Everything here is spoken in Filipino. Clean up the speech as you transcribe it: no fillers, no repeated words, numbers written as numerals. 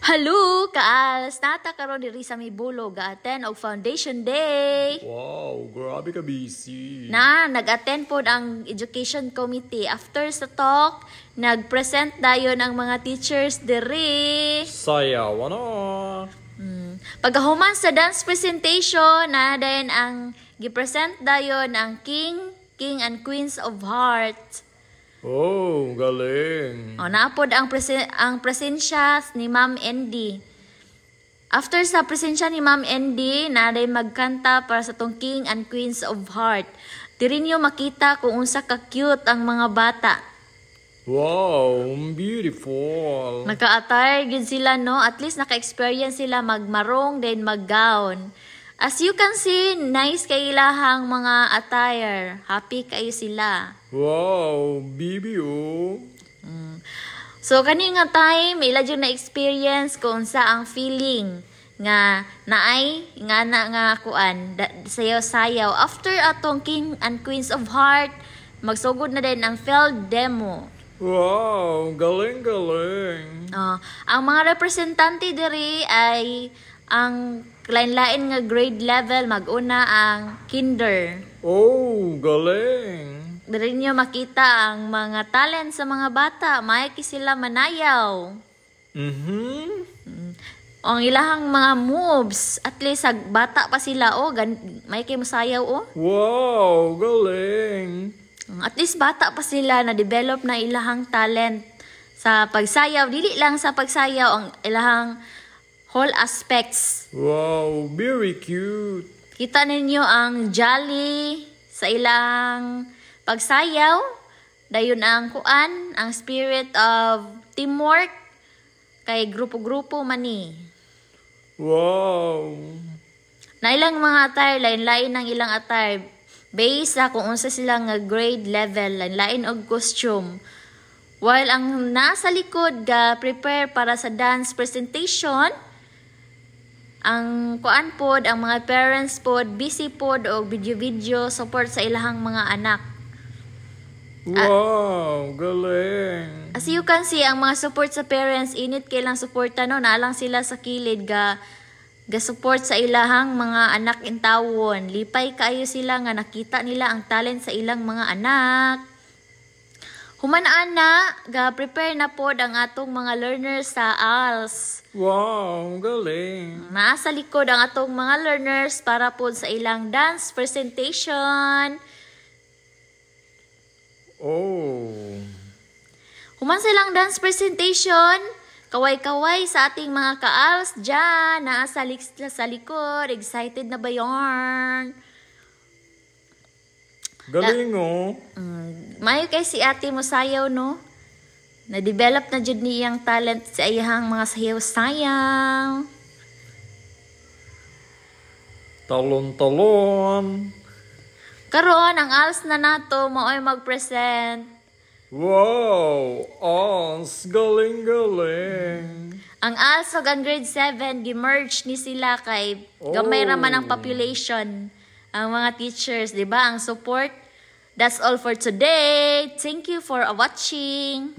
Hello, kaals! Nata karon diri sa Mibulo ga-attend og Foundation Day. Wow, grabe ka busy. Nag-attend pod ang Education Committee. After sa talk, nag-present dayon ang mga teachers diri. Sayaw, ano? Pagkahuman sa dance presentation, na dayon ang gipresent dayon ang King and Queens of Heart. Oh, galing. Naapod ang presensya ni Ma'am Andy. After sa presensya ni Ma'am Andy, naday magkanta para sa tong King and Queens of Heart. Diri niyo makita kung unsa ka cute ang mga bata. Wow, beautiful. Naka-attire gid sila, no? At least naka-experience sila magmarong then mag-gown. As you can see, nice kay ilahang mga attire. Happy kayo sila. Wow, BBO. So kani nga time, ila jud na experience kung sa ang feeling nga naay nga kuan sayaw-sayaw. After atong King and Queens of Heart, magsugod na din ang field demo. Wow, galing. Ang mga representante diri ay ang lain-lain nga grade level. Mag-una ang kinder. Oh, galing. Diri niyo makita ang mga talent sa mga bata. Maayki sila manayaw. Ang ilahang mga moves, at least bata pa sila, may kay masayaw, Wow, galing. At least bata pa sila, na-develop na ilahang talent sa pagsayaw. Dili lang sa pagsayaw, ang ilahang whole aspects. Wow, very cute. Kita ninyo ang jolly sa ilang pagsayaw. Dayon ang kuan, ang spirit of teamwork. Kay grupo-grupo mani. Wow. Na ilang mga attire, lain-lain ng ilang attire. Based sa kung unsa sila nga grade level, lain-lain og costume. While ang nasa likod ga prepare para sa dance presentation, ang kuan pod, ang mga parents pod, busy pod og video support sa ilahang mga anak. Wow, galing. As you can see, ang mga support sa parents, init kailang suporta no, naalang sila sa kilid ga support sa ilahang mga anak in tawon. Lipay kaayo sila nga nakita nila ang talent sa ilang mga anak. Humanaan na, ga prepare na pod ang atong mga learners sa ALS. Wow, galing. Nasa likod ang atong mga learners para pod sa ilang dance presentation. Oh. Human silang dance presentation, kaway-kaway sa ating mga ka-ALS dyan, nasa sa likod, excited na ba yarn? Galing, Mayo kay si ate mo sayaw, no? Na-develop na jud niyang talent sa iyang mga sayaw-sayaw. Talon-talon. Karon ang ALS na nato maoy mag-present. Wow, ALS, galing. Ang ALS ug ang grade 7 gi-merge ni sila kay gamay ra man ang population. Ang mga teachers, di ba? Ang support. That's all for today. Thank you for watching.